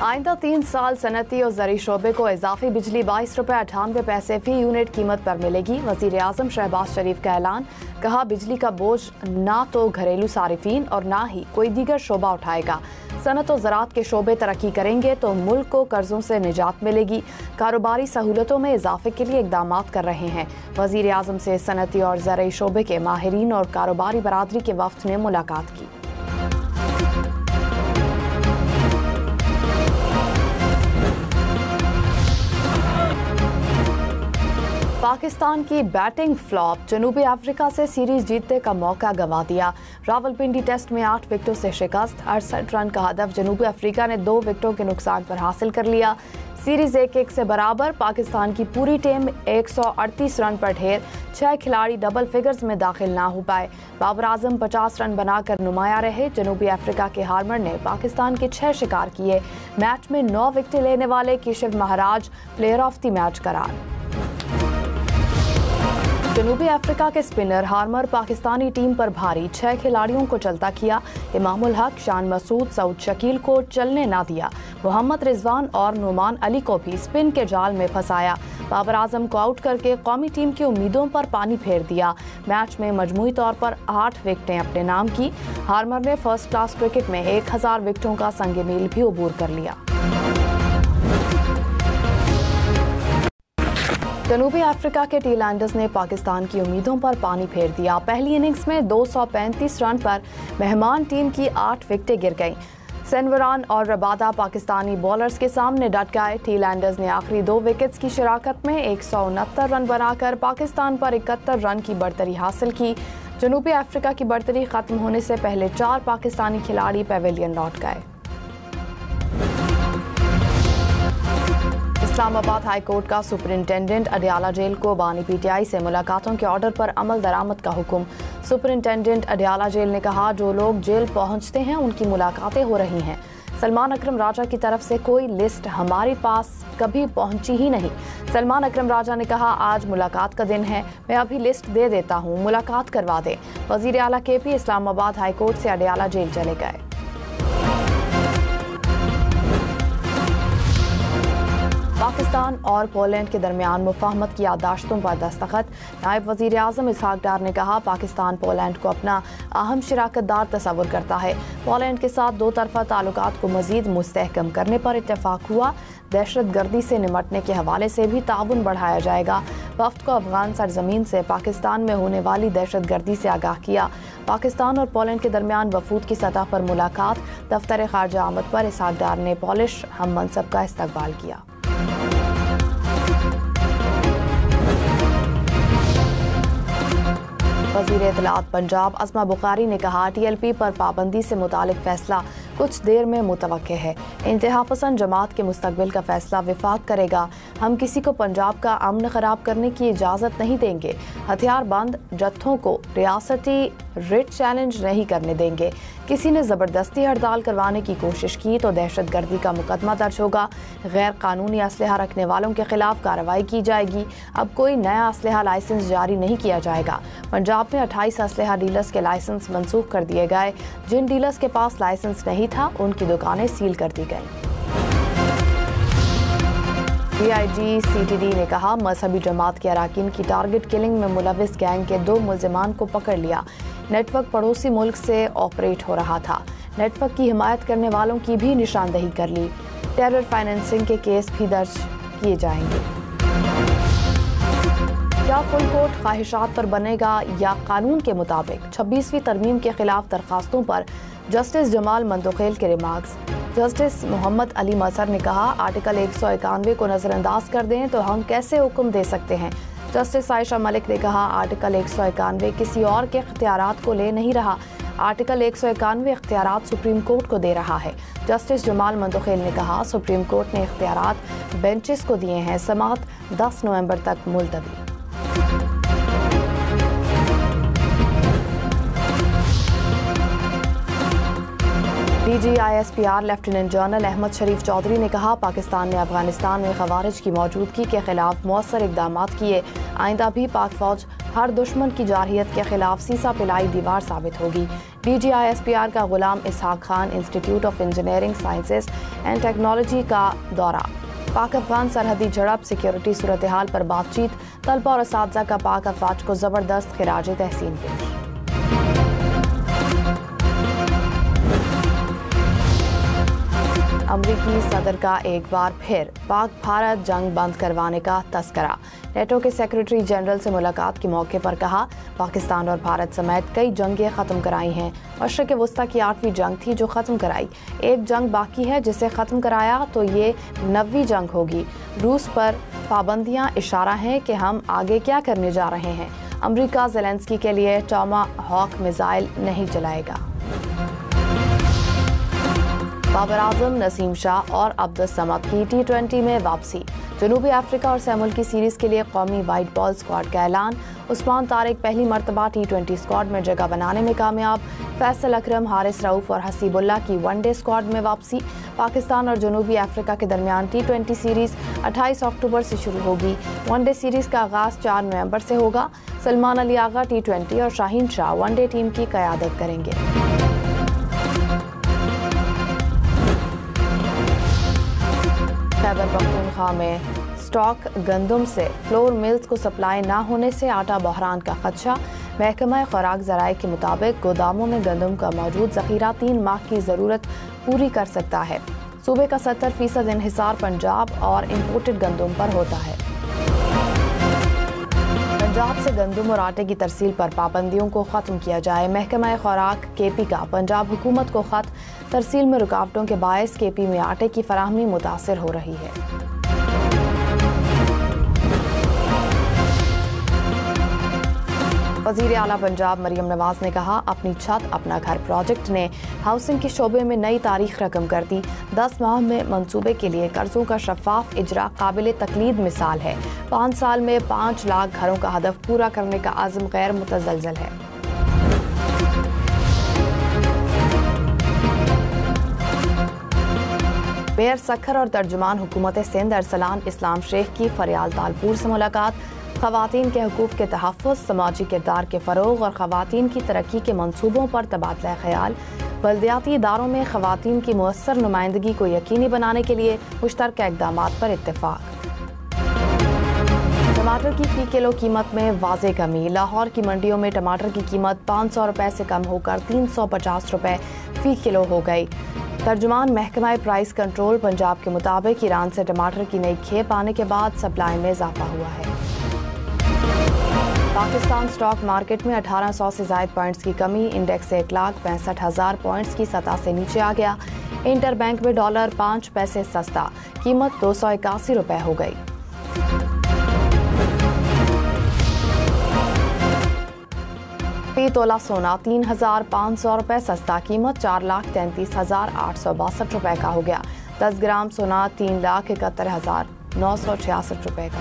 आइंदा 3 साल सनती और ज़री शोबे को इजाफी बिजली 22 रुपये 98 पैसे फी यूनिट कीमत पर मिलेगी। वज़ीर आज़म शहबाज शरीफ का ऐलान। कहा, बिजली का बोझ ना तो घरेलू सारिफीन और ना ही कोई दीगर शोबा उठाएगा। सनत और ज़राअत के शोबे तरक्की करेंगे तो मुल्क को कर्जों से निजात मिलेगी। कारोबारी सहूलतों में इजाफे के लिए इकदाम कर रहे हैं। वज़ीर आज़म से सनती और ज़राई शोबे के माहिरीन और कारोबारी बरादरी के वफ्द ने मुलाकात की। पाकिस्तान की बैटिंग फ्लॉप, जनूबी अफ्रीका से सीरीज जीतने का मौका गंवा दिया। रावलपिंडी टेस्ट में 8 विकेटों से शिकस्त। 68 रन का हदफ जनूबी अफ्रीका ने 2 विकेटों के नुकसान पर हासिल कर लिया। सीरीज 1-1 से बराबर। पाकिस्तान की पूरी टीम 138 रन पर ढेर। 6 खिलाड़ी डबल फिगर्स में दाखिल ना हो पाए। बाबर आजम 50 रन बनाकर नुमाया रहे। जनूबी अफ्रीका के हार्मर ने पाकिस्तान के 6 शिकार किए। मैच में 9 विकेट लेने वाले Keshav Maharaj player of the match करार। जनूबी अफ्रीका के स्पिनर हार्मर पाकिस्तानी टीम पर भारी। 6 खिलाड़ियों को चलता किया। इमामुल हक, शान मसूद, सऊद शकील को चलने ना दिया। मोहम्मद रिजवान और नुमान अली को भी स्पिन के जाल में फंसाया। बाबर आजम को आउट करके कौमी टीम की उम्मीदों पर पानी फेर दिया। मैच में मजमूई तौर पर 8 विकेटें अपने नाम की। हार्मर ने फर्स्ट क्लास क्रिकेट में 1000 विकेटों का संग मील भी अबूर कर लिया। जनूबी अफ्रीका के टीलैंडर्स ने पाकिस्तान की उम्मीदों पर पानी फेर दिया। पहली इनिंग्स में 235 रन पर मेहमान टीम की 8 विकेटें गिर गईं। सेनवरान और रबादा पाकिस्तानी बॉलर्स के सामने डट गए। टीलैंडर्स ने आखिरी 2 विकेट्स की शराकत में 169 रन बनाकर पाकिस्तान पर 71 रन की बढ़तरी हासिल की। जनूबी अफ्रीका की बढ़तरी खत्म होने से पहले 4 पाकिस्तानी खिलाड़ी पेविलियन लौट गए। इस्लामाबाद हाई कोर्ट का सुपरिंटेंडेंट अडयाला जेल को बानी पीटीआई से मुलाकातों के ऑर्डर पर अमल दरामद का हुक्म। सुपरिंटेंडेंट अडयाला जेल ने कहा, जो लोग जेल पहुंचते हैं उनकी मुलाकातें हो रही हैं। सलमान अकरम राजा की तरफ से कोई लिस्ट हमारे पास कभी पहुंची ही नहीं। सलमान अकरम राजा ने कहा, आज मुलाकात का दिन है, मैं अभी लिस्ट दे देता हूं, मुलाकात करवा दे। वजीर आला केपी इस्लामाबाद हाई कोर्ट से अडयाला जेल चले गए। पाकिस्तान और पोलैंड के दरमियान मुफाहमत की याददाश्तों पर दस्तखत। नायब वजीर आज़म इसहाक डार ने कहा, पाकिस्तान पोलैंड को अपना अहम शराकतदार तस्वुर करता है। पोलैंड के साथ 2 तरफ़ा ताल्लुकात को मज़ीद मुस्तहकम करने पर इत्तेफाक हुआ। दहशत गर्दी से निमटने के हवाले से भी ताउन बढ़ाया जाएगा। वफ्द को अफगान सरजमीन से पाकिस्तान में होने वाली दहशत गर्दी से आगाह किया। पाकिस्तान और पोलैंड के दरमियान वफूद की सतह पर मुलाकात। दफ्तर खारजा आमद पर इसहाक डार ने पॉलिश हम मनसब का इस्तकबाल किया। वज़ीर इत्तलात पंजाब अस्मा बुखारी ने कहा, TLP पर पाबंदी से मुतालिक फैसला कुछ देर में मुतवक्के है। इंतहा पसंद जमात के मुस्तकबिल का फैसला विफाक करेगा। हम किसी को पंजाब का अमन खराब करने की इजाज़त नहीं देंगे। हथियार बंद जत्थों को रियासती रिट चैलेंज नहीं करने देंगे। किसी ने ज़बरदस्ती हड़ताल करवाने की कोशिश की तो दहशत गर्दी का मुकदमा दर्ज होगा। गैर कानूनी असलहा रखने वालों के खिलाफ कार्रवाई की जाएगी। अब कोई नया असलहा लाइसेंस जारी नहीं किया जाएगा। पंजाब में 28 असलहा डीलर्स के लाइसेंस मनसूख कर दिए गए। जिन डीलर्स के पास लाइसेंस नहीं था उनकी दुकानें सील कर दी गई। DIG CTD ने कहा, मजहबी जमात के अराकीन की टारगेट किलिंग में मुलविस गैंग के 2 मुल्जिमान को पकड़ लिया। नेटवर्क पड़ोसी मुल्क से ऑपरेट हो रहा था। नेटवर्क की हिमायत करने वालों की भी निशानदही कर ली। टेरर फाइनेंसिंग के केस भी दर्ज किए जाएंगे। क्या फुल कोर्ट ख्वाहिशात पर बनेगा या कानून के मुताबिक? 26वीं तरमीम के खिलाफ दरखास्तों पर जस्टिस जमाल मंतोखेल के रिमार्क्स। जस्टिस मोहम्मद अली मजहर ने कहा, आर्टिकल 191 को नज़रअंदाज कर दें तो हम कैसे हुक्म दे सकते हैं। जस्टिस आयशा मलिक ने कहा, आर्टिकल 191 किसी और के इख्तियारात को ले नहीं रहा। आर्टिकल 191 इख्तियारात सुप्रीम कोर्ट को दे रहा है। जस्टिस जमाल मंतोखेल ने कहा, सुप्रीम कोर्ट ने इख्तियारात बेंचेस को दिए हैं। समाअत 10 नवंबर तक मुलतवी। DGISPR लेफ्टिनेंट जनरल अहमद शरीफ चौधरी ने कहा, पाकिस्तान ने अफगानिस्तान में खवारिज की मौजूदगी के खिलाफ मौसर इकदाम किए। आइंदा भी पाक फौज हर दुश्मन की जारहियत के खिलाफ सीसा पिलाई दीवार साबित होगी। DGISPR का Ghulam Ishaq Khan institute of engineering sciences and technology का दौरा। पाक अफगान सरहदी झड़प, सिक्योरिटी सूरत हाल पर बातचीत, तलबा और असातिज़ा का पाक अफवाज को ज़बरदस्त खिराज तहसीन पेश। अमरीकी सदर का एक बार फिर पाक भारत जंग बंद करवाने का तस्करा। नेटो के सेक्रेटरी जनरल से मुलाकात के मौके पर कहा, पाकिस्तान और भारत समेत कई जंगें ख़त्म कराई हैं। मशरिक़ वस्ता की 8वीं जंग थी जो ख़त्म कराई। एक जंग बाकी है जिसे ख़त्म कराया तो ये 9वीं जंग होगी। रूस पर पाबंदियां इशारा है कि हम आगे क्या करने जा रहे हैं। अमरीका ज़ेलेंस्की के लिए टॉमाहॉक मिसाइल नहीं चलाएगा। बाबर आजम, नसीम शाह और अब्दुल समद की T20 में वापसी। जनूबी अफ्रीका और सैमुल की सीरीज के लिए कौमी वाइट बॉल स्क्वाड का ऐलान। उस्मान तारिक पहली मरतबा T20 स्क्वाड में जगह बनाने में कामयाब। फैसल अकरम, हारिस रऊफ और हसीबुल्ला की वनडे स्क्वाड में वापसी। पाकिस्तान और जनूबी अफ्रीका के दरमियान T20 सीरीज 28 अक्टूबर से शुरू होगी। वनडे सीरीज का आगाज 4 नवंबर से होगा। सलमान अली आगा T20 और शाहीन शाह वनडे टीम की क़यादत करेंगे। खैबर पख्तूनख्वा में स्टॉक गंदम से फ्लोर मिल्स को सप्लाई न होने से आटा बहरान का खदशा। महकमा खुराक ज़राए के मुताबिक गोदामों में गंदम का मौजूद ज़ख़ीरा 3 माह की ज़रूरत पूरी कर सकता है। सूबे का 70% इन्हिसार पंजाब और इम्पोर्टेड गंदम पर होता है। पंजाब से गंदम और आटे की तरसील पर पाबंदियों को ख़त्म किया जाए। महकमा खुराक KP का पंजाब हुकूमत को ख़त, तरसील में रुकावटों के बायस KP में आटे की फराहमी मुतासिर हो रही है। वज़ीर आला पंजाब मरियम नवाज ने कहा, अपनी छत अपना घर प्रोजेक्ट ने हाउसिंग के शोबे में नई तारीख रकम कर दी। 10 माह में मंसूबे के लिए कर्जों का शफाफ इजरा काबिल तकलीद मिसाल है। 5 साल में 5 लाख घरों का हदफ पूरा करने का आज़म गैर मुतज़लज़ल है। मेयर सखर और तर्जुमान हुकूमत सिंध अरसलान इस्लाम शेख की फरियाल तालपुर से मुलाकात। ख़वातीन के हकूक़ के तहफ़्फ़ुज़, समाजी किरदार के फ़रोग़ और ख़वातीन की तरक्की के मंसूबों पर तबादला ख़याल। बल्दियाती इदारों में ख़वातीन की मुअस्सर नुमाइंदगी को यकीनी बनाने के लिए मुश्तरका इक़दामात पर इत्तेफ़ाक़। टमाटर की फ़ी किलो कीमत में वाज़े कमी। लाहौर की मंडियों में टमाटर की कीमत 500 रुपये से कम होकर 350 रुपये फ़ी किलो हो गई। तर्जुमान महकमा प्राइस कंट्रोल पंजाब के मुताबिक ईरान से टमाटर की नई खेप आने के बाद सप्लाई में इजाफा हुआ है। पाकिस्तान स्टॉक मार्केट में 1800 से ज़ायद पॉइंट्स की कमी। इंडेक्स 1,65,000 पॉइंट्स की सतह से नीचे आ गया। इंटर बैंक में डॉलर 5 पैसे सस्ता, कीमत 281 रुपये हो गई। फी तोला सोना 3,500 रुपये सस्ता, कीमत 4,33,862 रुपये का हो गया। 10 ग्राम सोना 3,71,966 रुपये का।